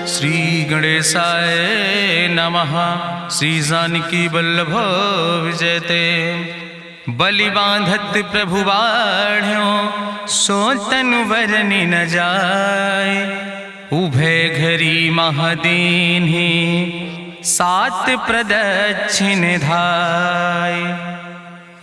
श्री गणेशाय नमः। श्री जानकी वल्लभ विजयते। बलि बांधत प्रभु बाढ़ो, सो तनु बरनि न जाय। उभय घरी महादीन्हि, सात प्रदक्षिण धाय।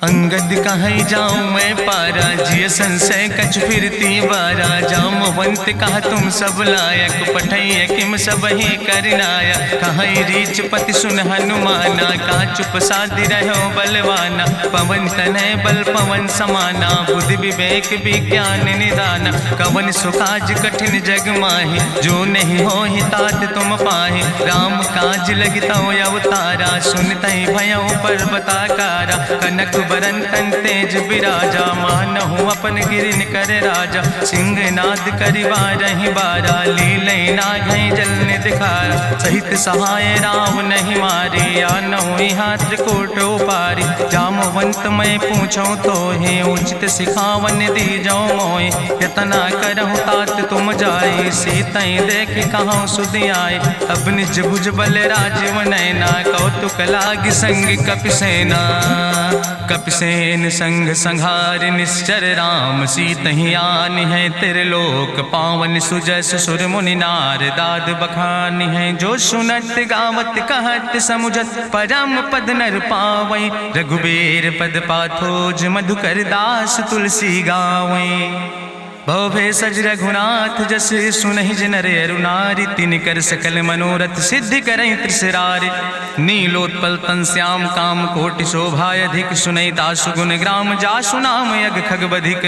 अंगद कहीं जाऊं मैं पारा, जिय संशय कछ फिरती बारा। जामवंत कहा तुम सब लायक, पठैय किम सब ही करनाया। कहीं रीच पति सुन हनुमाना, का चुप साधि रहो बलवाना। पवन तनय बल पवन समाना, बुद्धि विवेक विज्ञान निदाना। कवन सुकाज कठिन जग माहि, जो नहीं हो ही तात तुम पाहि। राम काज लगता अवतारा, सुनतहि भयउ पर्वताकारा। कनक बरन तन तेज बिराजा, मानहु अपन गिरिन कर राजा। सिंह नाद करि बारहि बारा, लीलय नागहि जल निधिखारा। सहित सहाय राम नहीं मारे, आनहु यहाँ त्रिकूट उपारी। जामवंत मैं पूछूं तो हे, उचित सिखावन दीजौ मोय। यतना करहु तात तुम जाय, सीतई देख कहूँ सुधि आए। अब निज भुज बल राजीव नैना, कौतुक लाग संग कपिसेना। कपिसेन संग संहार निश्चर, राम सीतहि आनि है त्रिलोक पावन। सुजस सुर मुनि नार, दाद बखानि है। जो सुनत गावत कहत समुझत, परम पद नर पावै। रघुबीर पद पाथोज, मधुकर दास तुलसी गावै। भवभय सज रघुनाथ जस, सुनहि जिनर अरुनारि। तिनकर सकल मनोरथ सिद्धि करहि त्रिसरारि। नीलोत्पल तन श्याम काम कोटि शोभाय अधिक। सुनहि तासु गुण ग्राम, जासु नाम यज्ञ खग बधिक।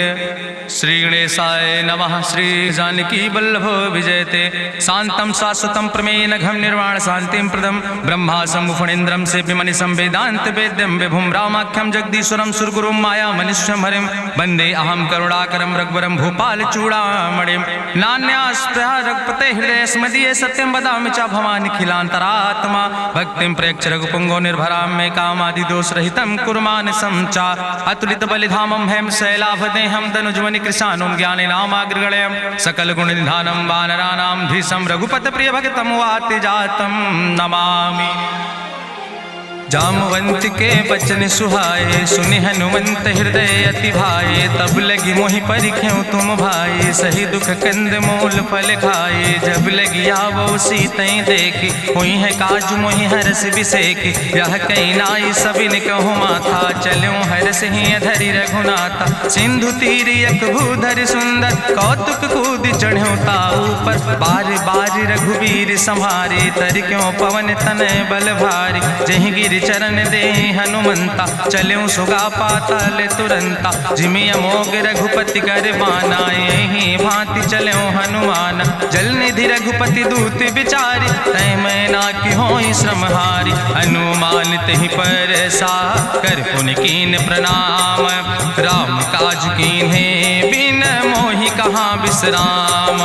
श्री गणेशाय नमः। श्री जानकी वल्लभ विजयते। शांतं शाश्वतं प्रमेयन घम निर्वाण शांतिं प्रदम। ब्रह्मा शंभु फणीन्द्रं सेव्यमनिशं वेदांत वेद्यं विभुं। रामाख्यं जगदीश्वरं सुरगुरुं माया मनिष्यं हरिं। वंदे अहं करुणाकरं रघुवरं भूपाल चूड़ामणिं। नान्यास्पृहा रघुपते हृदय स्मदीये, सत्यं वदामि च भवानिखिलान्तरात्मा। भक्तिं प्रयच्छ रघुपुंगो निर्भरां मे, कामादिदोष रहितं कुर्मानसं च। अतुलित बलिधामं हेम शैलाभदेहं, धनुजवनि कृशानुं ज्ञानिनामाग्रगण्यं। सकल गुण निधानं वानराणां धीशं, रघुपत प्रिय भक्तं वाति जातं नमामि। जामवंत के बचन सुहाए, सुनि हनुमंत हृदय अति भाए। तब लगी मोहि परिख्यों तुम भाई, सही दुख कंद मूल फल खाए। जब लगी आवो सीतई देखी, हुई है काज मोहि हरस बिसेकी। यह कहीं नाई सबिन कहूँ माथा, चलो हरस ही धरि रघुनाथा। सिंधु तीर यक भूधर सुंदर, कौतुक कूद चढ़्यो ताऊ पर। बार बार रघुबीर संहारे, तर क्यों पवन तनय बल भारी। जहि गिर चरण दे हनुमंता, चल्यों सुगा पाताल तुरंता। जिमि अमोघ रघुपति कर बाना, यही भांति चल्यों हनुमान। जल निधि रघुपति दूत बिचारी, तय मैं ना कि होई श्रम हारी। हनुमान तहि पर सा, कर पुनि कीन प्रणाम। राम काज कीन्हे बिन मोहि कहाँ विश्राम।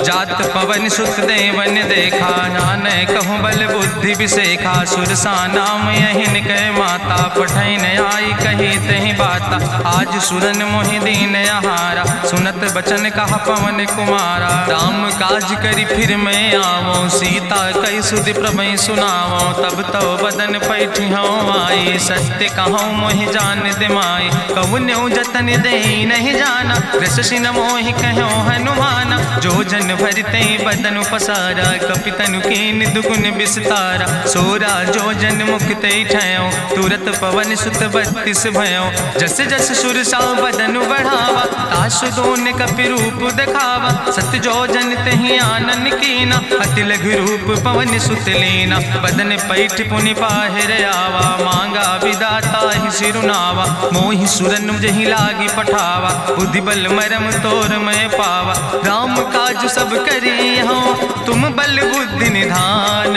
जात पवन सुत देवन देखा, नानय कहूँ बल बुद्धि विसेखा। सुरसा नाम यहिन कै माता, पठैन आई कही तहि बाता। आज सुरन मोहि दीन आहारा, सुनत बचन कहा पवन कुमारा। राम काज करि फिर मैं आवो, सीता कई सुधि प्रभै सुनावो। तब तो बदन पैठी हूँ आई, सत्य कहूँ मोहि जान दिमाई। कहुन्यु जतन दे नहीं जाना, कृषि न मोहि कहो हनुमाना। जो जन भरते बदन पसारा, कपितनु कीन दुगुन विस्तारा। सोरा जो जन मुक्त ठयो, तुरत पवन सुत 32 भयो। जस जस सुरसा बदन बढ़ावा, तासु दोन कपि रूप दिखावा। सत जो जन तहि आनन कीना, अति लघु रूप पवन सुत लीना। बदन पैठ पुनि पाहिर आवा, मांगा विदाता ही सिरुनावा। मोहि सुरन जहि लागी पठावा, बुद्धि बल मरम तोर मैं पावा। राम काज सब करी हूँ, तुम बल बुद्धि निधान।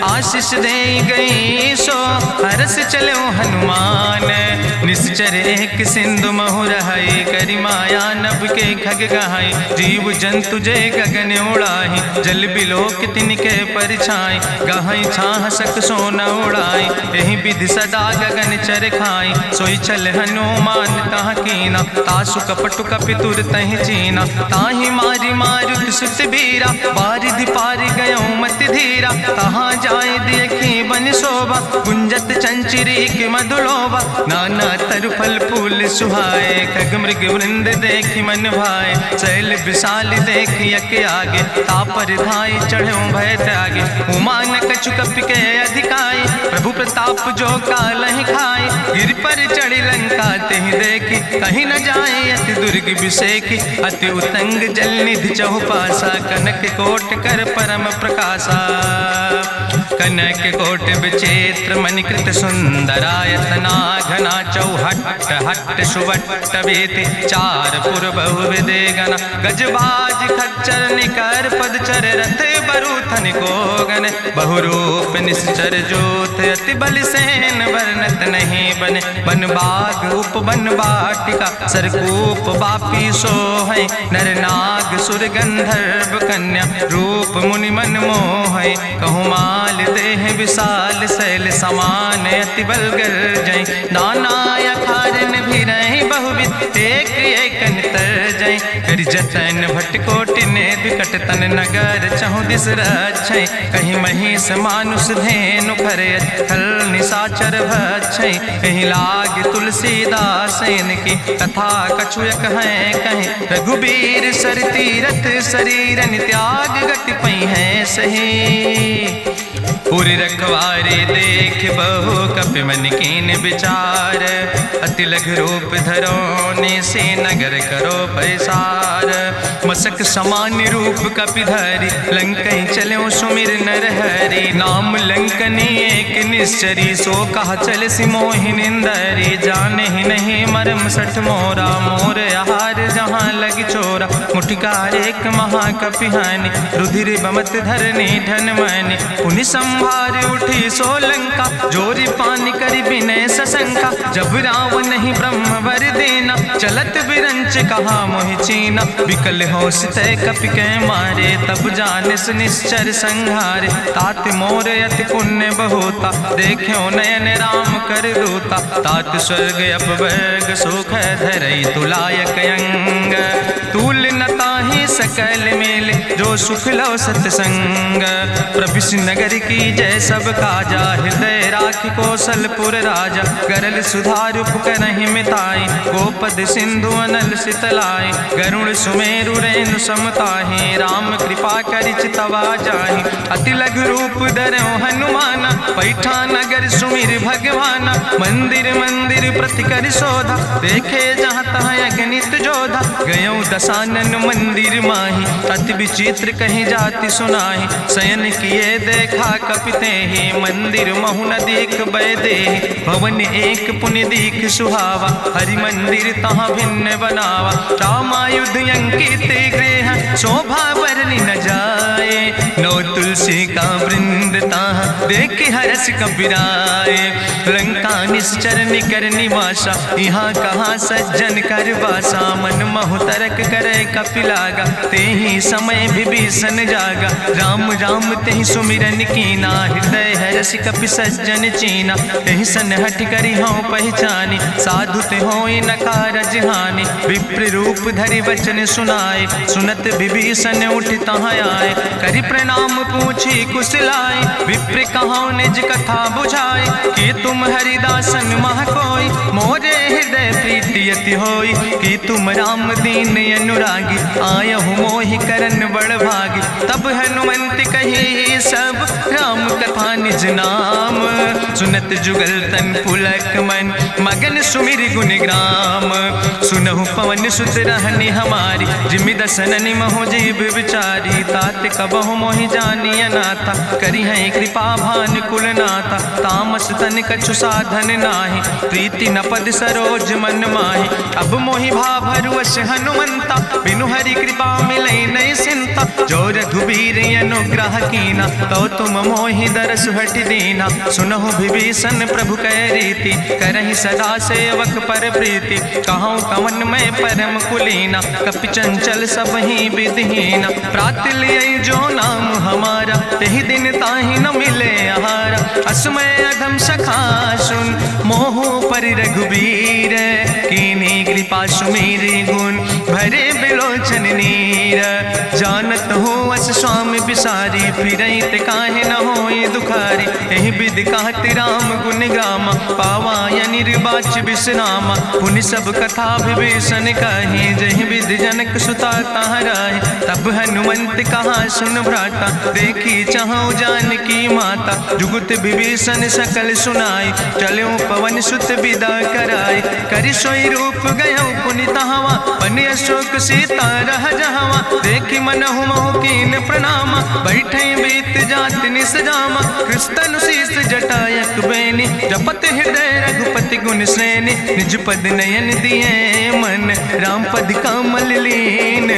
आशीष दे गई सो, हरस चलो हनुमान। निश्चर एक सिंधु महु रहाई, करि माया नभ के खग गहाई। जीव जंतु जय गगन उड़ाई, जल बिलोक तिनके परछाई। गहाई छाह सक सोन उड़ाई, यही विधि सदा गगन चर खाई। सोई चल हनुमान तह कीना, तासु कपटु कपितुर तहि चीना। ताहि मारी मारुत सुत बीरा, बारिधि पारि गयो धीरा, तहाँ जाए देखी बन शोभा, गुंजत चंचरी की मधुलोभा, नाना तरु फल फूल सुहाए, खग मृग वृंद देखी मन भाए, शैल विशाल देखी यके आगे, तापर धाई चढ़ो भय त्यागे, उमान कछु कपि के अधिकाई, प्रभु प्रताप जो कालहि खाए, गिर पर चढ़ी लंका तेहि देखी, कहीं न जाए अति दुर्ग विषेखी, अति उतंग जल निधि चहुपासा, कनक कोट कर परम प्रकाशा, कनक कोट विचित्र मणिकृत सुंदरायतना, घना चौहट्ट हट्ट सुवट्ट वेति, चार पुर बहुविधे गण, गजबाज खच्चर निकर पदचर, रथ बरूथन को गण, बहुरूप निश्चर जोत, अति बल सेन वर्णत नहीं बने, बन बाग उपवन वाटिका, सरकूप बापी सोहै, नर नाग सुर गंधर्व कन्या, रूप मुनि मन मोहै, कहूँ माल देह विशाल शैल समान, अति बल गर्जै, नाना अखारन भी रही बहुविध, एक एक अंतर जय, करि जतन भट्ट कोटि ने विकट तन नगर, चहु दिस रक्षै, कहीं महिष मानुष धेनु खरे, खल निशाचर भक्षै, कहीं लाग तुलसीदास की, कथा कछु एक है कहीं, रघुबीर सर तीरथ शरीरन त्याग गति पई है सही, पूरी रखवारे देख बहु कपि मन कीन विचार, अति लघु रूप धरोने से नगर करो पैसार, मसक समान रूप कपि धरि, लंकई चलो सुमिर नर हरि, नाम लंकनी एक निश्चरी, सो कहा चल सिमोहि निंदरी, जाने ही नहीं मरम सठ मोरा, मोर आहार जहाँ लग चोरा, मुठिकार एक महाकपि हानि, रुधिर बमत धरनी धन मनि, पुनि संभार उठी सोलंका, जोरी पानी करी विनय सशंका, जब रावण नहीं ब्रह्म वर देना, चलत विरंच कहा मोहि चीना, विकल हो सितय कपि के मारे, तब जानिस निश्चर संहारे, तात मोर अति पुण्य बहुता, देखो नयन राम कर दूता, तात स्वर्ग अपवर्ग सुख धरई तुलायक अंग, तूल न ताहि सकल मेल, जो सुख लो सत्संग, प्रभिस नगर की जय सब काजा, हृदय राखि कौशलपुर राजा, गरल सुधार उपकरहि मिताई, गोपद सिंधु अनल सितलाई, गरुण सुमेरु रेणु समताहि, राम कृपा करि चितवा जाहि, अति लघु रूप धरौ हनुमाना, पैठा नगर सुमिर भगवाना, मंदिर मंदिर प्रति कर शोधा, देखे जहाँ तहाँ अगणित जोधा, गयौ दशानन मंदिर माही, अति विचित्र कहीं जाति सुनाही, शयन किए देखा कपिते ही, मंदिर महु न दीख बैदे, भवन एक पुण्य दीख सुहावा, हरि मंदिर तहाँ भिन्न बनावा, रामायुध अंकित गृह, शोभा वर्णि न जाए, नौ तुलसी का वृंद तहाँ देख हर्ष कबीराए, लंका निश्चर निकर निवासा, यहाँ कहाँ सज्जन कर वासा, मन महु तरक करे कपिलागा, तेहि समय विभीषण जागा, राम राम तेहि सुमिरन कीना, हृदय हर्षि कपि सज्जन चीना, तेहि सन हठ करि हऊँ पहचानी, साधु ते होई न कारज हानि, विप्र रूप धरि वचन सुनाए, सुनत विभीषण उठि तहाँ आए, करि प्रणाम पूछी कुशलाए, विप्र कहौं निज कथा बुझाए, कि तुम हरिदासन मह कोई, मोरे हृदय प्रीति अति होई, कि तुम राम दीन अनुरागी, आयहु मोहि करन बड़ भागी, तब हनुमंत कही सब राम कथा निज नाम, सुनत जुगल तन पुलक मन, मगन सुमिर गुण ग्राम, सुनहु पवन सुत रहनी हमारी, जिमि दसननि महु जीव विचारी, तात कबहु मोहि जानिय नाथा, करि हैं कृपा भान कुल नाथा, तामस तन कछु साधन नाही, प्रीति न पद सरोज मन माही, अब मोहि भाभरुवश हनुमंता, बिनु हरि कृपा मिलै नहीं सिंता, जो रघुबीर अनुग्रह कीना, तो तुम मोहि दरस हट दीना, सुनहु विभीषण प्रभु कै रीति, करहि सदा सेवक पर प्रीति, कहूँ कवन में परम कुलीना, कपि चंचल सब ही विधिहीना, प्रात लियै जो नाम हमारा, तेहि दिन ताहि न मिले आहारा, असमय अधम सखा सुन, मोहु पर रघुबीर, कीन्ही कृपा सुमेरि गुण भरे बिलोचन नीर। जानत हो अस स्वामी बिसारी, फिरहि ते काहे न होई दुखारी। एहि विधि कहत राम गुण गामा, पावाय निर्वाच विश्रामा। पुनि सब कथा विभीषण कही, जहि विधि जनक सुता तहराहि। तब हनुमंत कहा सुन भ्राता, देखी चाहु जानकी माता। जुगुत विभीषण सकल सुनाई, चलो पवन सुत विदा कराई। करि सोई रूप गयो पुनि तहवा, बनि अशोक सीता रह जहवा। देखि मनहु मोह कीन प्रणामा, बैठे बीत जात निस जामा। कृष्ण शीस जटायक बेनी, जपत हृदय रघुपति गुण श्रेणी। निज पद नयन दिए मन, राम पद कमल लीन।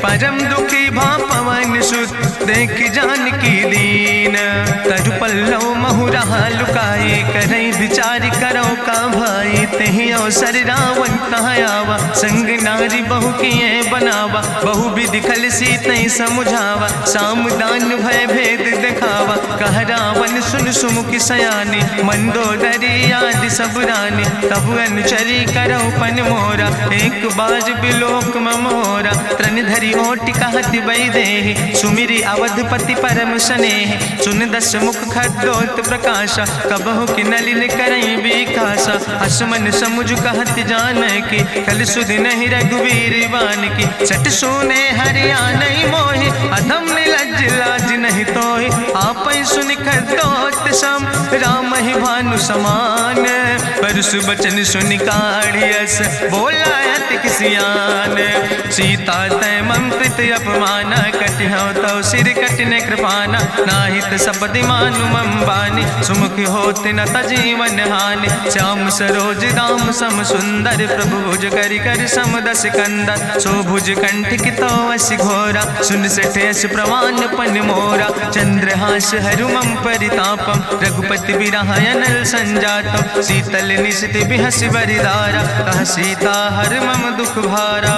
परम दुखी भा पवन सुत, देख जानकी दीन। तरु पल्लव महुरहा लुकाई, करई विचार करो का भाई। तेहि अवसर रावण तहाँ आवा, संग नारी बहु किए बनावा। बहु विधि खल सीतहि समुझावा, साम दान भय भेद दिखावा। कह रावण सुन सुमुखी सयानी, मंदोदरी आदि सब रानी। तब अनुचरी करो पन मोरा, एक बाज बिलोक मोरा। तृण धरि ओटि कहत वैदेही, सुमिरि अवधपति परम स्नेह। सुन दस मुख खद्योत प्रकाशा, कबहु कि नलिन करई बिकासा। असमन समुझ कहत जानकी, कल सुध नहीं रघुवीर बान की। सट सुने हरिया नहीं मोहि, अधम निलज्ज लाज नहीं तोहि। आपै सुनि खद्योत सम, राम ही भानु समान। परसु बचन सुनि काढ़ियस, बोला अति किसियान। सीता तै मम कृत अपमाना, कटिहौ तव सिर कटिने कृपाना। नाहित सपदि मानु मम बानी, सुमुख होत न तजीवन हानि। श्याम सरोज दाम सम सुंदर, प्रभु भुज करि कर सम दस कंदर। सो भुज कंठ की तो अस घोरा, सुन सठेस प्रमाण पन मोरा। चंद्रहास हरु मम परितापम, रघुपति बिरह अनल संजातम। शीतल निशित बिहस बरिदारा, कह सीता हर मम दुख भारा।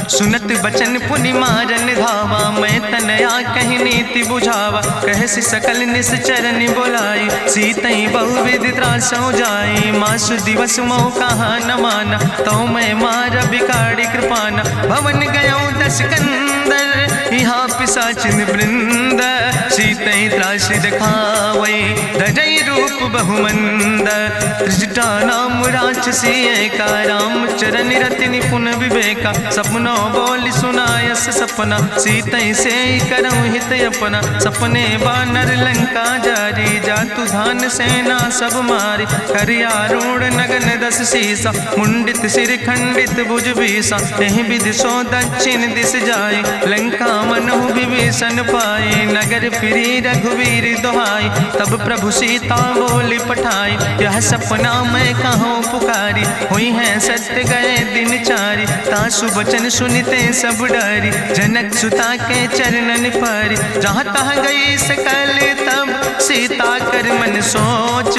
सुनत बचन पुनि मारन धावा, मैं तनया कहि नीति बुझावा। कहसि सकल निश्चरनि बोलाई, सीतहि बहुविधि त्रासौ जाई। मासु दिवस मोह कहा न माना, तो मैं मार बिकाड़ी कृपाना। भवन गयौ दस कंदर, यहाँ पिशाचिन वृंद। सीतहि त्रास दिखावै, धजै रूप बहुमंद। त्रिजटा नाम राक्षसी एका, राम चरण रति निपुण विवेका। सपनो बोल सुनायस सपना, सीतहि से करऊँ हित अपना। सपने बानर लंका जारी, जातु धान सेना सब मारी। करियारूढ़ नगन दस सीसा, मुंडित सिर खंडित भुज बीसा। एहि विधि सो दक्षिण दिस जाई, लंका मनहु विभीषण पाई। नगर फिरी रघुवीर दोहाई, तब प्रभु सीता बोली पठाई। यह सपना मैं कहूँ पुकारी, हुई है सत्य गए दिन चारी। तासु बचन सुनते सब डरी, जनक सुता के चरणन परी। जहाँ तहाँ गई सकल तब, सीता कर मन सोच।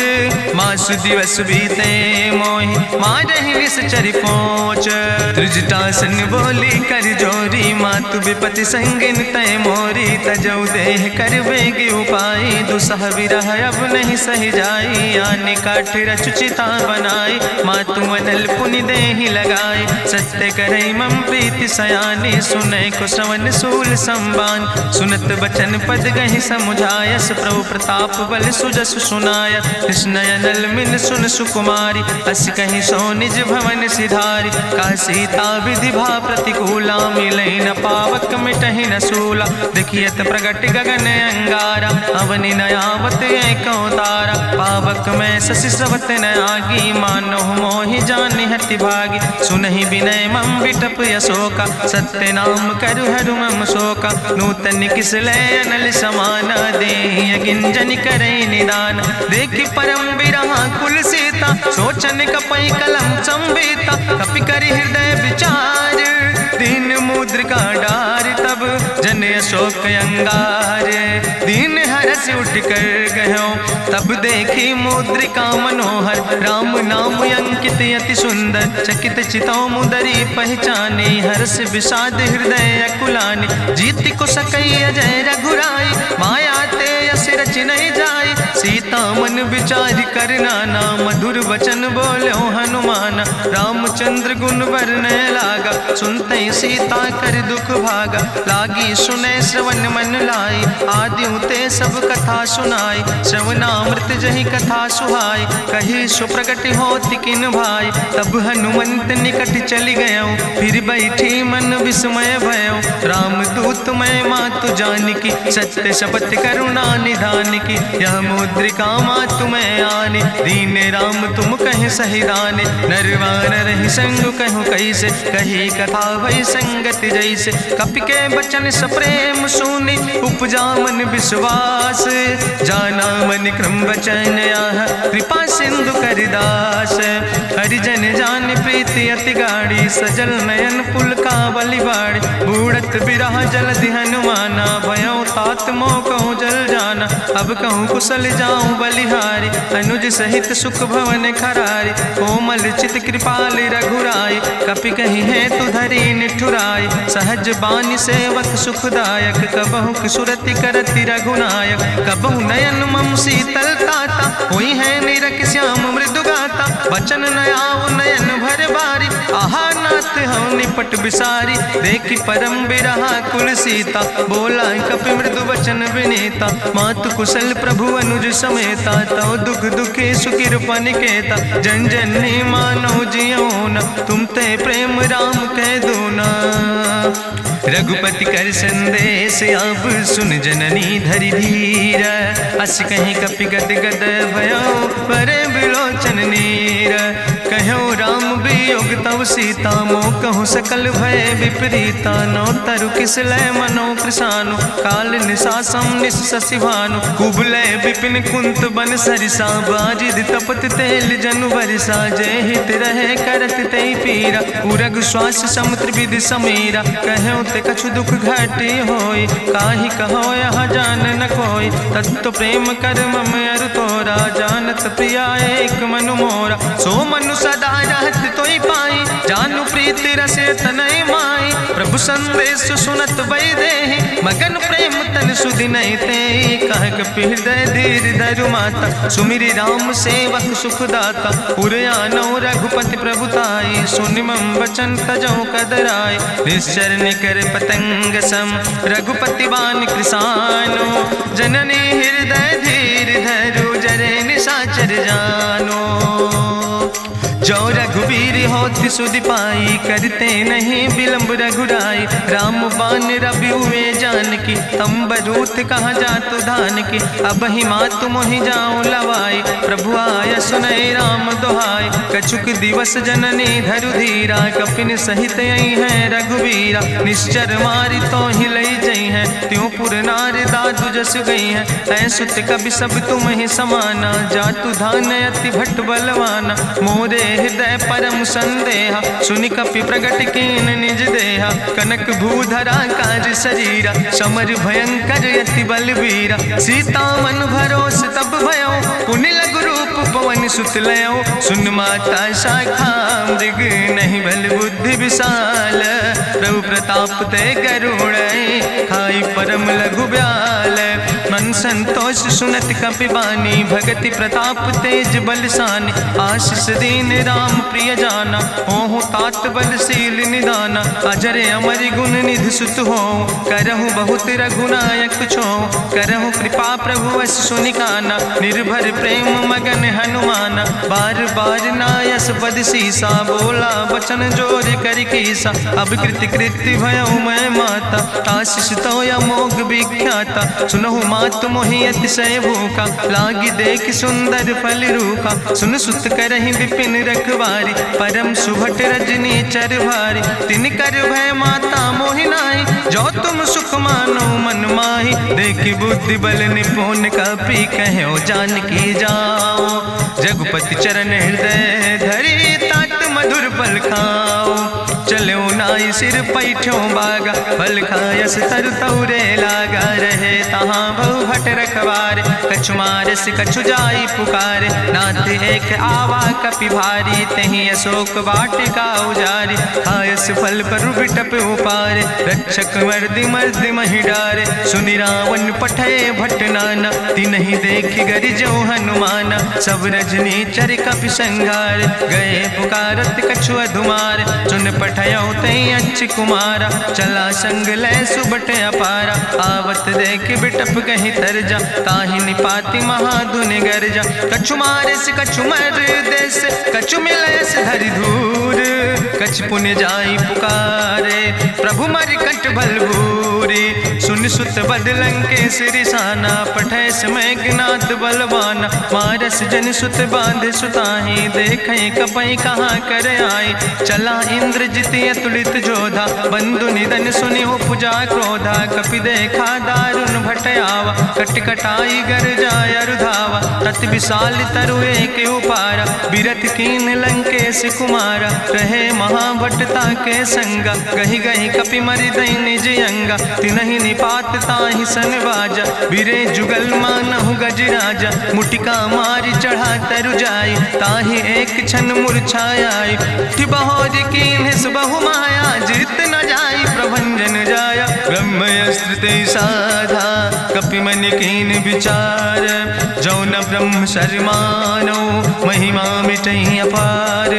मासु दिवस बीते मोहि, मारहि निश्चर पहुँच। त्रिजटासन बोली कर जोरी, मातु विपति संगिन तय मोरी। तजौ देह कर वेग उपाय, दुसह विरह अब नहीं सही जाई। आने काठ रचुचिता बनाई, मातु मनल पुनि देहि लगाई। सत्य करई मम प्रीति सयानी, सुनै को श्रवण सूल संबान। सुनत बचन पद गहि समुझायस, प्रभु प्रताप बल सुजस सुनाय। कृष्णय नल मिल सुन सुकुमारी, अस कहीं सो निज भवन सिधारी। का सीता विधि भा प्रतिकूला, मिलै न पावक मिटहि न सूला। देखियत प्रगट गगन अंगारा, अवनि न आवत एको तारा। पावक में शशि स्रवत न आगी, मानो मोहि जानि हति भागी। सुनहि विनय मम विटप यशोका, सत्य नाम करु हरु मम शोका। नूतन किस लय अनल समाना, देहि गिंजन करई निदान। देखि परम बिरहा कुल सीता, सोचन कपई कलम संवेता। कपि करि हृदय विचार, दीन मुद्रिका डार। तब जन अशोक अंगार, दीन हरस उठ कर गयो। तब देखी मुद्रिका मनोहर, राम नाम अंकित अति सुंदर। चकित चितौ मुदरी पहचानी, हर्ष विषाद हृदय अकुलानी। जीत को सकई अजय रघुराई, माया ते यस रच नहीं जाई। सीता मन विचार करना ना, मधुर वचन बोलो हनुमान। रामचंद्र गुण वर्णय लागा, सुनते सीता कर दुख भागा। लागी सुने श्रवण मन लाई, आदि ते सब कथा सुनाई। श्रवणामृत जहि कथा सुहाई, कही सुप्रगट होति किन भाई। तब हनुमंत निकट चली गयो, फिर बैठी मन विस्मय भयो। रामदूत मैं मातु जानकी, सत्य शपथ करुणा निधान की। यह मुद्रिका मातु मैं आने, दीन राम तुम कहे सही दाने। नरवान रही संग कहूँ कैसे, कही कथा भई संगत जैसे। कपि के बचन सप्रेम सुनी, उपजा मन विश्वास। जाना मन क्रम वचन आह, कृपा सिंधु करिदास। हरिजन जान प्रीति अति गाढ़ी, सजल नयन पुलकावली बाड़ी। बूढ़त बिरह जलधि हनुमाना, भयो तात मोह कहूँ जल जाना। अब कहूँ कुशल जाऊँ बलिहारी, अनुज सहित सुख भवन खरारी। कोमल चित कृपाल रघुराई, कपि कही है तु धरी निठुराई। सहज बानी सेवक सुखदायक, कबहु किशुरति करति रघुनायक। कबहु नयन मम शीतल ताता, हुई है निरख श्याम मृदु गाता। बचन नयाव नयन भर बारी, आहा नाथ हम निपट बिसारी। देखी परम बिरहा कुल सीता, बोला कपि मृदु वचन विनीता। मातु कुशल प्रभु अनुज समेता, तव दुख दुखी सुकृपा निकेता। जन जननी मानो जियो न, तुम ते प्रेम राम कह दो ना। रघुपति कर संदेश अब सुन जननी धरि धीर। अस कहीं कपि गद गद भयो, परे बिलोचन नीर। कहो राम वियोग तव सीता, मोह कहूँ सकल भय विपरीता। नौ तरु किस लय मनो कृसानु, काल निशासम निशि भानु। कुबलय विपिन कुंत बन सरिसा, बाजिद तपत तेल जनु बरिसा। जय हित रहे करत ते पीरा, उरग श्वास समुद्र विधि समीरा। कहो ते कछु दुख घटी होई, काहि कहो यहाँ जान न कोई। तत्व प्रेम कर मम अरु तोरा, जानत प्रिया एक मनु मोरा। सो मनु सदा रहत तोई पाई, जानु प्रीति रसे तनय माई। प्रभु संदेश सुनत वै देहि, मगन प्रेम तन सुधि नहीं ते। कह कपि हृदय धीर धरु माता, सुमिरि राम सेवक सुख दाता। उरयानो रघुपति प्रभुताई, सुनि मम वचन तजौ कदराई। निश्चर निकर पतंग सम, रघुपति बान कृसानो। जननी हृदय धीर धरु, जरे निशाचर जानो। जो रघुवीर होति सुधि पाई, करते नहीं विलंब रघुराई। राम बान रवि हुए जानकी, तंबरूत कहाँ जातु धान की। अब ही मातु मोहि जाऊँ लवाई, प्रभु आय सुनय राम दुहाई। कछुक दिवस जननी धरु धीरा, कपिन सहित आई है रघुवीरा। निश्चर मारी तो ही लई जई है, त्यों पुर नार दादु जस गई है। ऐसुत कवि सब तुम ही समाना, जातु धान अति भट्ट बलवाना। मोरे हृदय परम संदेहा, सुनि कपि प्रगट कीन निज देहा। कनक भूधरा काज शरीरा, समर भयंकर यति बलवीरा। सीता मन भरोस तब भयो, पुनि लघु रूप पवन सुत लयो। सुन माता शाखा मृग, नहीं बल बुद्धि विशाल। प्रभु प्रताप ते गरुड़ै, खाई परम लघु ब्याल। मन संतोष सुनत कपि बानी, भगति प्रताप तेज बलसानी। आशीष दीन राम प्रिय जाना, ओहु तात बलशील निदाना। अजर अमर गुण निधि सुत हो, करहु बहुत रघुनायक छो। करहु कृपा प्रभु वश सुनिकाना, निर्भर प्रेम मगन हनुमाना। बार बार नायस पद सीसा, बोला वचन जोर कर कीसा। अब कृति कृति भयो मैं माता, आशीष तो अमोघ विख्याता। सुनहु मातु मोहि अतिशय भूखा, लागी देख सुंदर फल रूखा। सुन सुत करहि विपिन रखवारी, परम सुभट रजनी चर भारी। तिन कर भय माता मोहि नाहि, जो तुम सुख मानो मन माहि। देखि बुद्धि बल निपुण कपि, कहो जानकी जाओ। जगुपति चरण हृदय धरि, तात मधुर फल खाओ। चलो नाई सिर पैठों बागा, फल खायस तरु तौरे लागा। रहे तहाँ बहु भट रखवारे, कछु मारस कछु जाई पुकारे, नाथ एक आवा कपि भारी, तहीं अशोक वाटिका उजारी, खायस फल पर बिटप उपारे, रक्षक मर्दि मर्दि महि डारे, सुनि रावण पठय भट्ट नाना, तिन्हि देखि गरिजो हनुमाना, सब रजनी चर कपि संघार, गए पुकारत कछु अधुमार, सुन पठयो तई अच्छ कुमारा, चला संग लय सुबट अपारा, आवत देख बिटप कहीं तरजा, ताहि निपाति महाधुनि गर्जा, कछु मारस कछु मर देस, कछु मिलयस धरि धूर, कछ पुण्य जाई पुकारे, प्रभु मर कंठ बलभूरी, सुन सुत बदलंके सिरिसाना, पठय समय ज्ञात बलवाना, मारस जन सुत बांध सुताही, देखें कपई कहाँ कर आई, चला इंद्रजित अतुलित जोधा, बंधु निधन सुनि उपजा क्रोधा, कपि देखा दारुण भटयावा, कट कटाई गर जाय रुधावा, तत विशाल तरु एक उपारा, बिरथ कीन लंकेश कुमारा, रहे महाभटता के संगा, गही गही कपि मरि दई निज अंगा, तिनहि निपात ताहि सन बाजा, बिरे जुगल मानहु गजराजा, मुटिका मारि चढ़ा तरु जाई, ताहि एक क्षण मूर्छाई, बहोर कीन बहु माया, जीत न जाई प्रभंजन जाया, ब्रह्मस्त्र ते साधा, कपि मन कीन विचार, जौन ब्रह्म शर्मानो, महिमा मिटई अपार,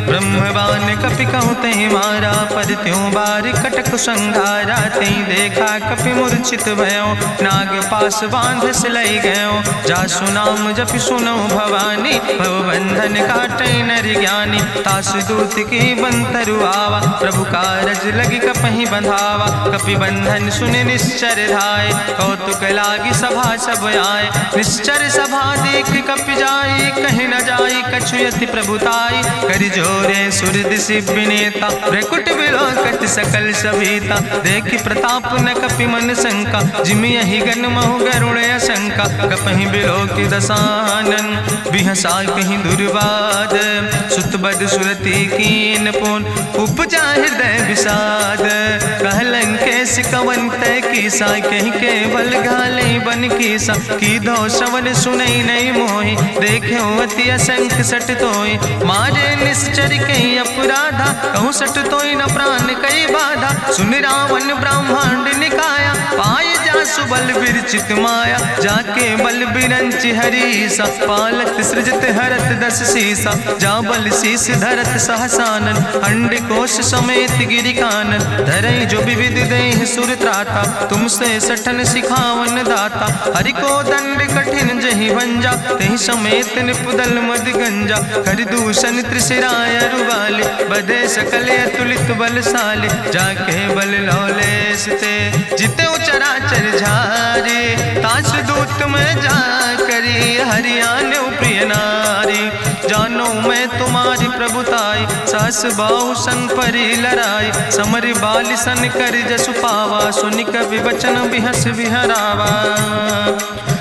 ब्रह्मवान कपि कहु तहि मारा, पद त्यों बार कटक संघारा, तई देखा कपि मूर्छित भयो, नाग पास बांध सिलई गयो, जासु नाम जपि सुनो भवानी, भवबंधन काटै नर ज्ञानी, तास दूत की बंतरु आवा, प्रभु कारज लगी कपहि बंधावा, कपि बंधन सुनि निश्चर धाय, कौतुक लागी सभा सब आए, निश्चर सभा देख कपि जाई, कहीं न जाई कछु यति प्रभुताई, कर जोरे सुर दिसि विनेता, भ्रकुट विलोकत सकल सभीता, देखि प्रताप न कपि मन शंका, जिमि यहि गन महु गरुण शंका, कपहि बिलोकि दसानन, बिहसा कहीं दुर्वाद, सुत बद सुरति कीन पुन, उपजा हृदय विषाद, कहलन कैस कवन तय कीसा, कहीं केवल घाले बन कीसा, कीधो श्रवण सुनई नहीं मोहि, देख्यो अति असंख्य सट तोय, मारे निश्चर कई अपराधा, कहूँ सट तोय न प्राण कई बाधा, सुन रावण ब्रह्मांड निकाया, पाय जासु बल विरचित माया, जाके बल बिरंच हरीसा, पालत सृजत हरत दस सीसा, जा बल शीस धरत सहसानन, अंड कोश समेत गिरि कानन, धरई जो विविध देह सुर त्राता, तुमसे सठन सिखावन दाता, हरि को दंड कठिन जहि भंजा, तहि समेत निपुदल मद गंजा, कर दूषण त्रिशिराय रुवाले, बधे सकल अतुलित बलशाले, जाके बल लौलेस ते, जिते चराचर झारे, तास दूत में जा करी, हरियाण प्रिय नारी, जानो मैं तुम्हारी प्रभुताई, सास बाहु सन परी लड़ाई, समर बाल सन कर जसु पावा, सुनि कवि वचन बिहस बिहरावा,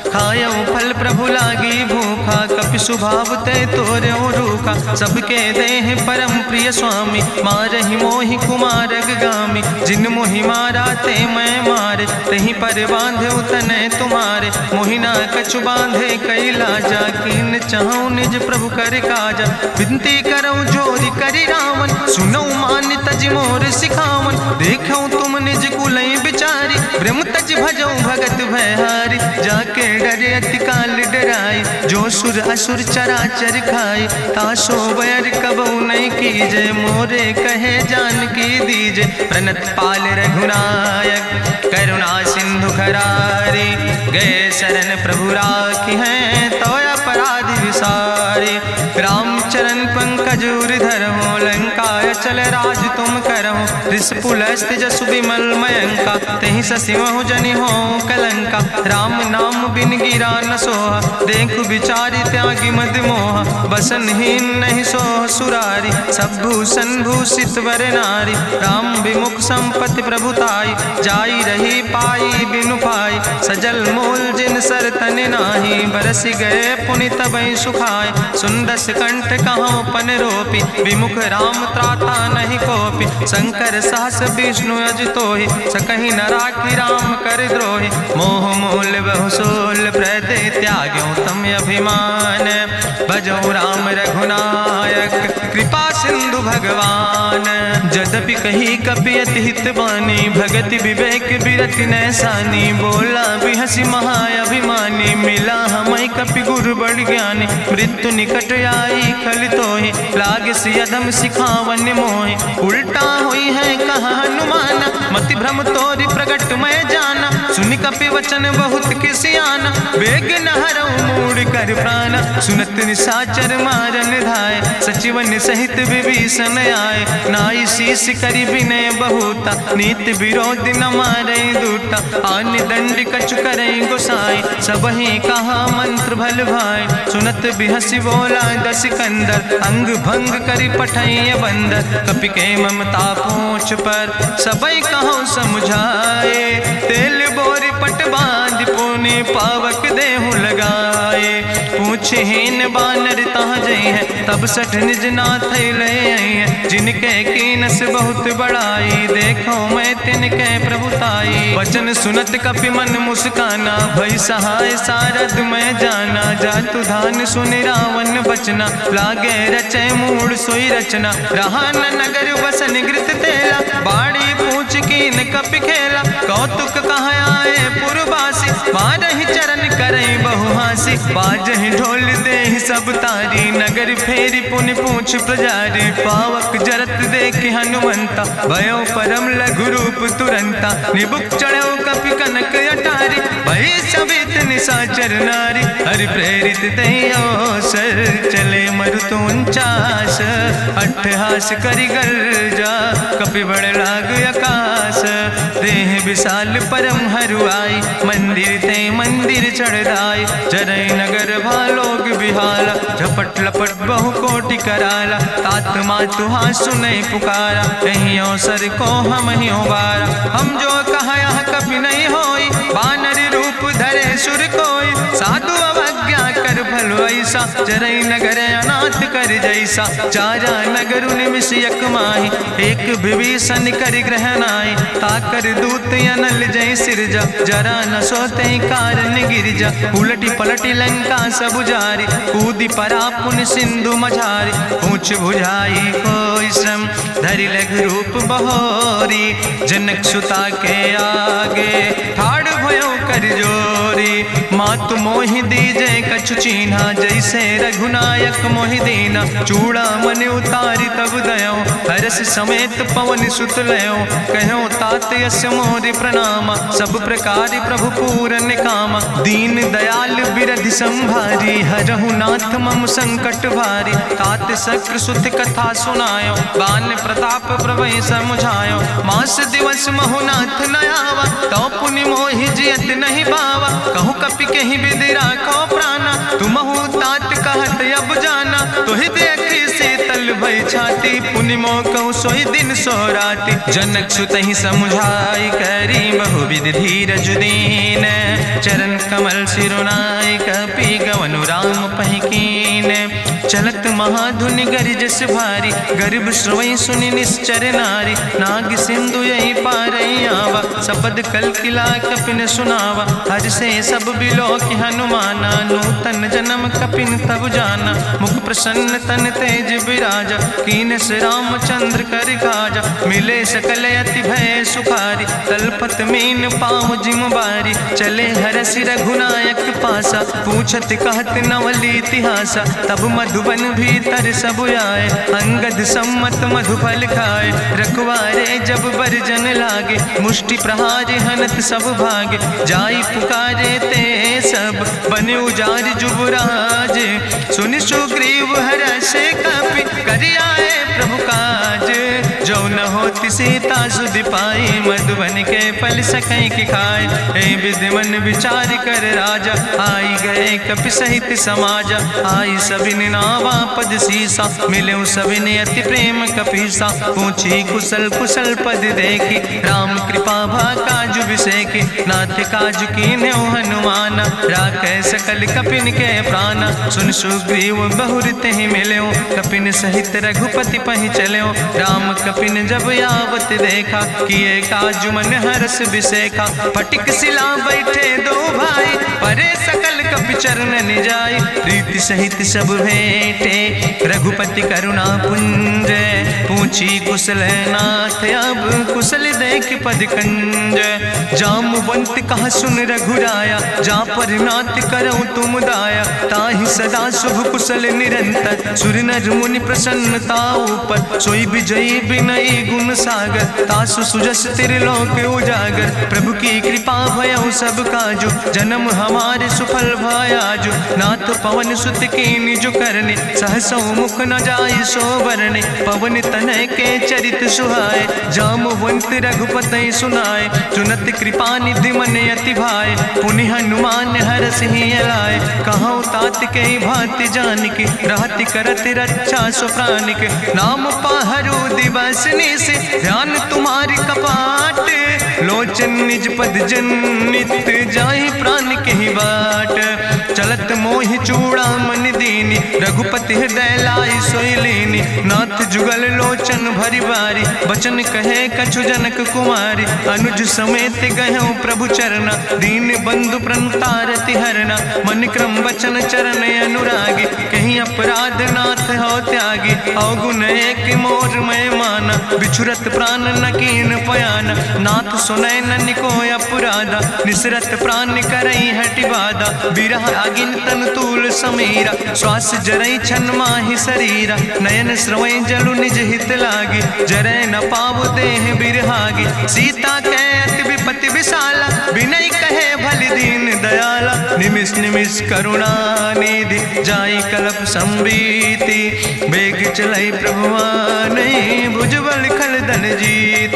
खायो फल प्रभु लागी भूखा, कपि स्वभाव ते तोर्यो रूखा, सबके देह परम प्रिय स्वामी, मारहि मोहि कुमारग गामी, जिन मोहि मारा ते मैं मारे, तहीं पर बांधे तनय तुम्हारे, मोहिना कछु बांधे कई लाजा, कीन चाहूं निज प्रभु कर काजा, विनती करऊं जोरी करि रावण, सुनऊ मान तज मोर सिखावन, देखऊं तुम निज कुलई बिचारी, ब्रह्म तज भजऊं भगत भयहारी, जाके डरे अति काल डराई, जो सुर असुर चराचर खाई, तासो बैर कबऊ नहीं कीजे, मोरे कहे जान की दीजे, प्रणत पाल रघुनायक करुणा सिंधु खरारी, गए शरण प्रभु राखी हैं तो अपराध विसारे, रामचरण पंकज उर्धर हो, लंकाय चल राज तुम करहो, रिसपुलस्त जसु विमल मयंका, तहि ससिमहु जनि हो कलंका, राम नाम बिन गिरा न सोहा, देखु विचारि त्यागी मद मोहा, बसनहीन नहीं सोह सुरारी, सब भूषण भूषित वर नारी, राम विमुख संपत्ति प्रभुताई, जाई रही पाई बिनु पाई, सजल मूल जिन सर तन नाही, बरस गए पुनि तबई सुखाय, सुंदस कंठ कहाँ पन रोपी, विमुख राम त्राता नहीं कोपी, शंकर सहस विष्णु अज तोहि, सकहि न राखी राम कर द्रोहि, मोह मूल बहु सोल अभिमान। भजो राम रघुनायक कृपा सिंधु भगवान। जदपि कही कपि अति हित बानी, भगति विवेक बिरति नैसानी। बोला बिहसी महाअभिमानी, मिला हमें कपि गुरु बड़ ज्ञानी। मृत्यु निकट आई खल तोहि, लागे सियधम सिखावन मोहि। उल्टा हुई है कहा हनुमान, मति भ्रम तोरि प्रगट मैं जाना। सुनि कपि वचन बहुत किसियाना, बेग न हरऊ मूढ़ कर प्राण। सुनत निशाचर मारन धाय, सचिवन सहित विभीषण आए। नाई शीस करि विनय बहुता, नीति विरोध न मारे दूता। आन दंड कछु करे गोसाई, सबहि कहा मंत्र भल भाई। सुनत बिहसी बोला दस कंदर, अंग भंग करि पठैय बंदर। कपि के ममता पूछ पर, सबई कहो समझाए। तेल बोरी पट बांध पुनि पावक देहु लगाए। पूछे हीन बानर तहाँ जई है, तब सठ निज नाथ ले आई है। जिनके कीनस बहुत बड़ाई, देखो मैं तिनके प्रभुताई। वचन सुनत कपि मन मुस्काना, भई सहाय सारद मैं जाना। जातु धान सुनि रावण बचना, लागे रचे मूढ़ सोई रचना। रहा न नगर बसन घृत तेला, बाड़ी पूछ कीन कपि खेला। कौतुक कहाँ आए पुरवासी, मारहि चरण करई बहुहासी। बाजहि ढोल देहि सब तारी, नगर फेरी पुनि पूछ प्रजारी। पावक जरत देखि हनुमंता, भयो परम लघु रूप तुरंता। निबुक चढ़ो कपि कनक अटारी, भई सबित निशाचर नारी। हरि प्रेरित दहि अवसर, चले मरुत 49। अट्ठहास करि गर्जा, कपि बड़ लाग आकाश। देह विशाल परम हरुआई, मंदिर ते मंदिर चढ़ाई। जरई नगर भालोग बिहाला, झपट लपट बहु कोटि कराला। तात मातु हाँ सुनै पुकारा, कहीं अवसर को हम ही उबारा। हम जो कहा यहाँ कभी नहीं होई, बानर रूप धरे सुर कोई। साधु अवज्ञा कर भल ऐसा, जरई नगर अनाथ कर जैसा। चारा नगर निमिष यक माही, एक विभीषण कर ग्रह नाई। ताकर दूत अनल जय सिरजा, जरा न सोते कारण गिरजा। उलटी पलटी लंका सब जारी, कूदी परा पुन सिंधु मझारी। पूछ बुझाई कोई श्रम, धरि लघु रूप बहोरी। जनक सुता के आगे, ठाड़ भयो कर जोरी। मातु मोहि दीजे कछु चीन्हा, जैसे रघुनायक मोहि दीना। चूड़ा मन उतारी तब दयो, हरस समेत पवन सुत लयो। कहो तात यस मोरि प्रणामा, सब प्रकार प्रभु पूरन कामा। दीन दयाल बिरधि संभारी, हरहु नाथ मम संकट भारी। तात शक्र सुत कथा सुनायो, बान प्रताप प्रभय समुझायो। मास दिवस महु नाथ न आवा, तो पुनि मोहि जियत नहीं बावा। कहु कपि कहीं विधि राखो प्राणा, तुमहु तात कहत अब जाना। तुहि देखी शीतल भई छाती, पुनि मोह कहु सोई दिन सोराती। जनक सुतहि समुझाई, करी बहु विधि धीरज दीन। चरण कमल सिरुनाई, कपि गवनु राम पहि कीन। चलत महाधुनि गरिजस भारी, गर्भ श्रवई सुनि निश्चर नारी। नाग सिंधु यही पारई आवा, सपद कल किला कपिन सुनावा। हर से सब बिलो कि हनुमाना, नूतन जन्म कपिन तब जाना। मुख प्रसन्न तन तेज विराजा, कीनस रामचंद्र कर काजा। मिले सकल अति भय सुखारी, तलपत मीन पाँव जिम बारी। चले हरसि रघुनायक पासा, पूछत कहत नवल इतिहासा। तब मधुबन भीतर सब आए, अंगद सम्मत मधुफल खाए। रखवारे जब बरजन लागे, मुष्टि प्रहार हनत सब भागे। जाई पुकारे ते सब, बने उजार जुबराज। सुनि सुग्रीव हरषे कपि, करि आए प्रभु काज। जो न होति सीता सुधि पाई, मधुबन के फल सकै कि खाए। हे विधि मन विचार कर राजा, आई गए कपि सहित समाजा। आई सबिन नावा पद सीसा, मिले सबिन अति प्रेम कपीसा। पूछी कुशल कुशल पद देखी, राम कृपा भा काजु बिसेकी। नाथ काजु कीन्हे हनुमाना, राखै सकल कपिन के प्राणा। सुन सुग्रीव बहुर तेहि मिल्यो, कपिन सहित रघुपति पहि चल्यो। राम कपिन जब आवत देखा, किए काजु मन हरस बिसेखा। फटिक सिला बैठे दो भाई, परे सकल कपि कपि चरणन जाय, प्रीति सहित सब भेंटे रघुपति करुणा पुंज। पूछी कुशल नाथ अब कुशल देख पद कंज। जामवंत कहा सुन रघुराया, जा पर नाथ करो तुम दाया। ताहि सदा शुभ कुशल निरंतर, सुर नर मुनि प्रसन्नता ऊपर। सोई विजयी विनयी गुण सागर, तासु सुजस त्रिलोक उजागर। प्रभु की कृपा भयउ सब काजु, जन्म हमारे सुफल भयाजु। नाथ पवन सुत की निज करने, सहसो मुख न जाय सो बरने। पवन तनय के चरित सुहाय, जामवंत रघुपति सुनाय। चुनत कृपा निधि मन अति भाय, पुनि हनुमान हरष ही लाय। कहौं तात के भांति जानिके, रहति करत रक्षा सो प्राणिक। नाम पाहरो दिवस निस, ध्यान तुम्हारी कपाट। लोचन निज पद जनित, जाहि प्राण के ही बाट। चलत मोहि चूड़ामन दीनी, रघुपति हृदय लाई सोई लीनी। नाथ जुगल लोचन भरि बारी, बचन कहे कछु जनक कुमारी। अनुज समेत गहु प्रभु चरना, दीन बंधु प्रणतारति हरना। मन क्रम बचन चरण अनुरागी, कहीं अपराध नाथ हो त्यागी। अवगुण एक मोर मैं माना, बिछुरत प्राण न कीन पयाना। नाथ सुनय नन को अपराधा, निसरत प्राण करई हटि बाधा। बिरह अगिन तन तूल समीरा, श्वास जरई छन माहि शरीरा। नयन स्रवै जलु निज हित लागी, जरै न पाव देह बिरहागी। सीता के अति विपति विशाला, बिनय कहे भलि दीन दयाला। निमिष निमिष करुणा निधि, जाई कलप संबीति। बेग चलई प्रभुआनै, भुजबल खलदन जीत।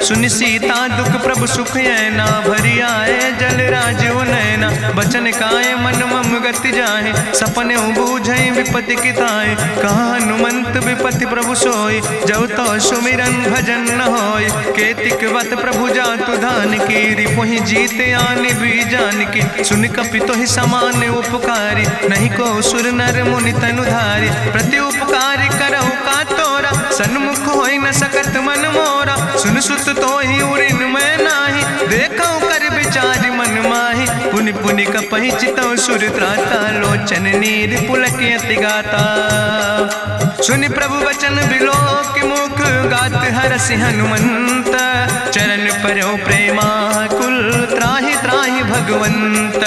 सुनि सीता दुख प्रभु सुख ऐना, भरि आए जल राज नैना। बचन काय मन मम गति जाहे, सपने बूझई विपति किताए। कहा हनुमंत विपति प्रभु सोई, जब तो सुमिरन भजन न होय। केतिक वत प्रभु जातु धान की, रिपुहि जीत आनि भी जान की। सुन कपि तोहि समान उपकारी, नहीं को सुर नर मुनि तनुधारी। प्रति उपकार करहु का तोरा, सन्मुख होई न सकत मन मोरा। सुन सुत तोहि उरिन मैं नाही, देखौ कर विचार मन माही। पुनि पुनि कपहि चितौ सुर त्राता, लोचन नीर पुलक अति गाता। सुनि प्रभु वचन बिलोक मुख, गात हरसि हनुमंत। चरण परौ प्रेमाकुल, त्राहि त्राहि भगवंत।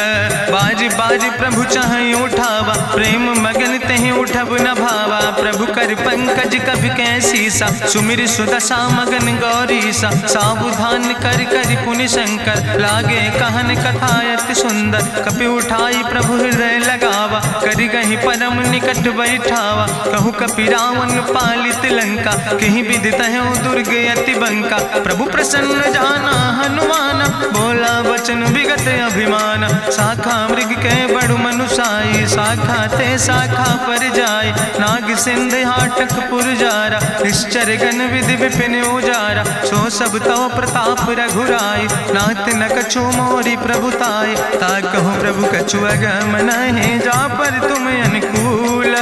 बाज बाज प्रभु चाहि उठावा, प्रेम मगन तहि उठब न भावा। प्रभु कर पंकज कभि कैसीसा, सुमिर सुदशा मगन गौरीसा। सावधान कर कर पुनि शंकर, लागे कहन कथा अति सुंदर। कपि उठाई प्रभु हृदय लगावा, करि गहि परम निकट बैठावा। कहु कपि रावण पालित लंका, कहीं विदित है दुर्ग अति बंका। प्रभु प्रसन्न जाना हनुमान, बोला वचन विगत अभिमान। शाखा मृग के बड़ु मनुसाई, शाखा ते शाखा पर जाय। नाग सिंध हाटक पुरजारा, निश्चर गण विधि विपिन उजारा। सो सब तव प्रताप रघुराई, नाथ न कछु मोरी प्रभुताई। ता कहु प्रभु कछु अगम नहीं, जा पर तुम अनुकूल।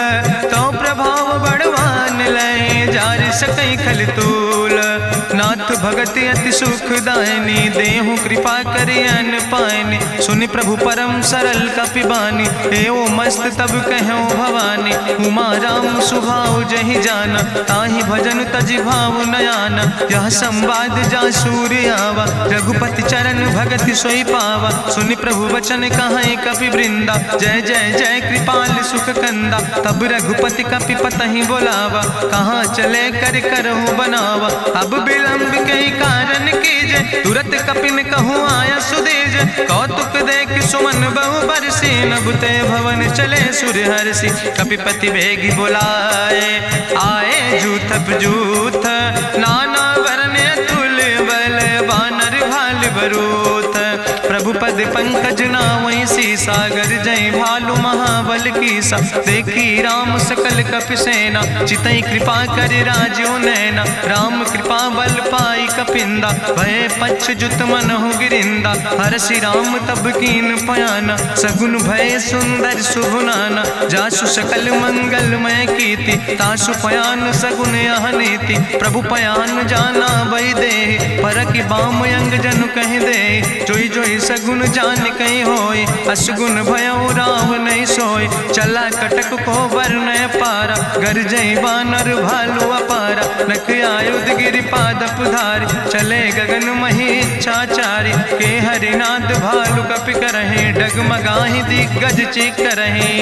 तो प्रभाव बड़वान लय, जार सकई खल तूल। नाथ भगति अति सुखदायनी, देहु कृपा करि अन पायनि। सुनि प्रभु परम सरल कपिबानी, एओ मस्त तब कहौ भवानी। उमा राम सुभाव जहि जाना, ताहि भजन तजि भाव नयाना। यह संवाद जा सूर्य आवा, रघुपति चरण भगति सोई पावा। सुनि प्रभु वचन कहाई कपि वृंदा, जय जय जय कृपाल सुख कंदा। तब रघुपति कपि पतहि बोलावा, कहाँ चले कर करहु बनावा। अब विलंब कई कारण कीजे, तुरत कपिन कहूँ आया सुदेज। कौतुक देख सुमन बहु बरसी, नभते भवन चले सुर हर्षि। कपिपति बेगी बुलाए, आए जूथप जूथ। नाना वर्ण अतुल बल, बानर भाल बरूथ। प्रभु पद पंकज नावै सी, सागर जय भालु महाबल बल कीसा, देखी राम सकल कपि सेना, चितई कृपा कर राजो नैना। राम कृपा बल पाई कपिंदा, भय पक्ष जुत मनहु गिरिंदा। हरषि राम तब कीन पयाना, सगुन भय सुंदर शुभ नाना। जासु सकल मंगलमय कीर्ति, तासु पयान सगुन यह नीति। प्रभु पयान जाना बही दे, परखि बाम अंग जनु कहि दे। जोई जोई सगुन जान कहीं होय, असगुन भयउ राम नहीं सोय। चला कटक को बरनय पारा, गरजई बानर भालू अपारा। नख आयुध गिरि पादप धारी, चले गगन मही इच्छाचारी। के हरिनाद भालू कपि करहि, डगमगाहि दिग्गज चिकरहि।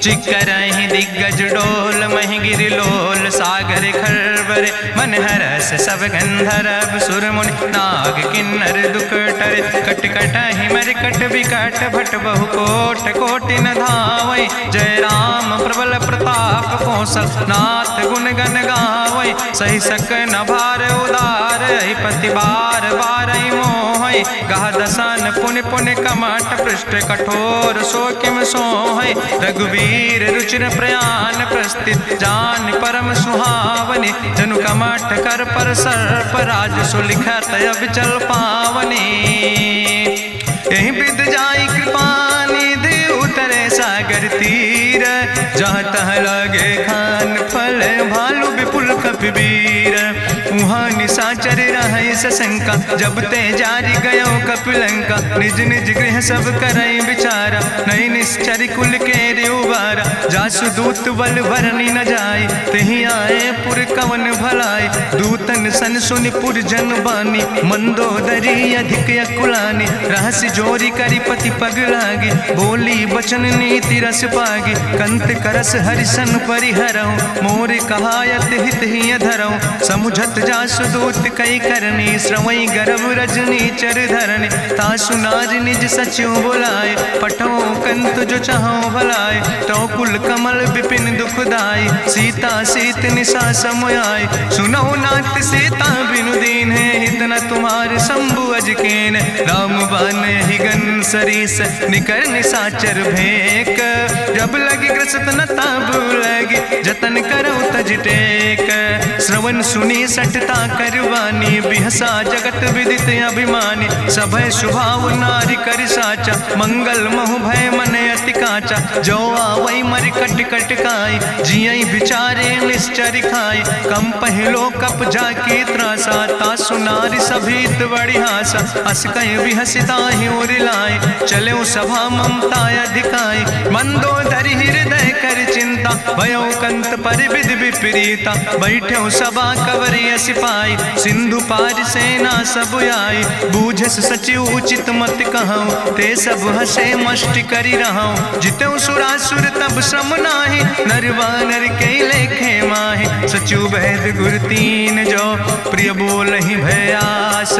चिकरहि दिग्गज डोल, महि गिरि लोल सागर खरबर। मन हरस सब गंधर्व सुर मुनि, नाग किन्नर दुख टरे। कट कटहि मरकट विकट, भट बहु कोट कोटि न धावै। जय राम प्रबल प्रताप कौशल, नाथ गुण गण गावै। सही सक न भार उदार, पति बार बार मोहै। गह दसन पुनि पुनि कमठ, पृष्ठ कठोर सो किम सोहै। रघुवीर रुचिर प्रयाण प्रस्थित, जान परम सुहावनी। जनु कमठ कर पर सर्प, राज सुलिखत अब चल पावनी। यही विद जाई कृपा निधि, उतरे सागर तीर। जहाँ तह लगे खान फल, भालू विपुल कपिवीर। उहाँ निशाचर रहै सशंका, जब ते जारी गयो कपिलंका। निज निज गृह सब करई विचारा, नहीं निश्चर कुल के उबारा। जासु दूत बल भरनी न जाय, तेहि आए पुर कवन भलाई। दूतन सन सुनि पुर जन बानी, मंदोदरी अधिक अकुलानी। रहस्य जोरी करि पति पग लागी, बोली बचन नीति रस पागी। कंत करस हरिसन परिहरऊँ, मोर कहायत हित ही धरऊँ। समुझत जासु दूत कई करनी, श्रवई गर्भ रजनी चर धरनी। तासु नाज निज सचिव बुलाए, पठो कंत जो चाहो भलाए। तो कुल कमल विपिन दुखदाई, सीता सीत निशा समयाय। सुनो नाथ सीता बिनु दीन है, हित न तुम्हार शंभु अजकेन। राम बान ही गन सरीस, निकर निशाचर भेक। जब लगी ग्रसत न ताब लगी, जतन करो तज टेक। श्रवण सुनी सठता करवानी, बिहसा जगत विदित अभिमानी। सभय शुभाव नारी कर साचा, मंगल महु भय मन अति काचा। जो आवै मर कट कट खाई, जियई बिचारे निश्चर खाई। कम पहलो कप जाकी त्रासा, तासु नारी सभीत बड़ी हासा। अस कहीं बिहसिता ही उरिलाए, चले सभा ममता अधिकाई। मंदोदरी हृदय कर चिंता, भयो कंत पर विध विपरीता। बैठे सभा कवरिय सिपाही, सिंधु पार सेना सब आई। बूझस सचिव उचित मत कहूँ, ते सब हसे मष्ट करी रहूँ। जितेऊ सुरासुर तब श्रम नाही, नर वानर के लेखे माहि। सचिव वैद गुर तीन जो, प्रिय बोलहि भयास।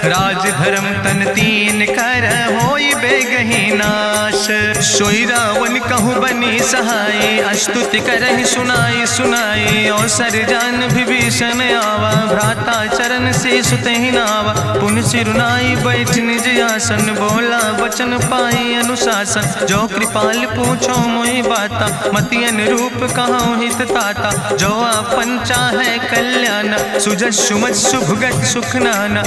राज धर्म तन तीन कर, होई बेगहि नाश। सोई रावण कहु बनी सहाय, अस्तुति करहि सुनाई सुनाई। अवसर जान विभीषण आवा, भ्राता चरण से सुतहि नावा। पुन सिरुनाई बैठ निज आसन, बोला वचन पाई अनुशासन। जो कृपाल पूछो मोहि बाता, मति अनुरूप कहूँ हित ताता। जो आपन चाहे कल्याण, सुजस सुमत सुभगत सुख नाना।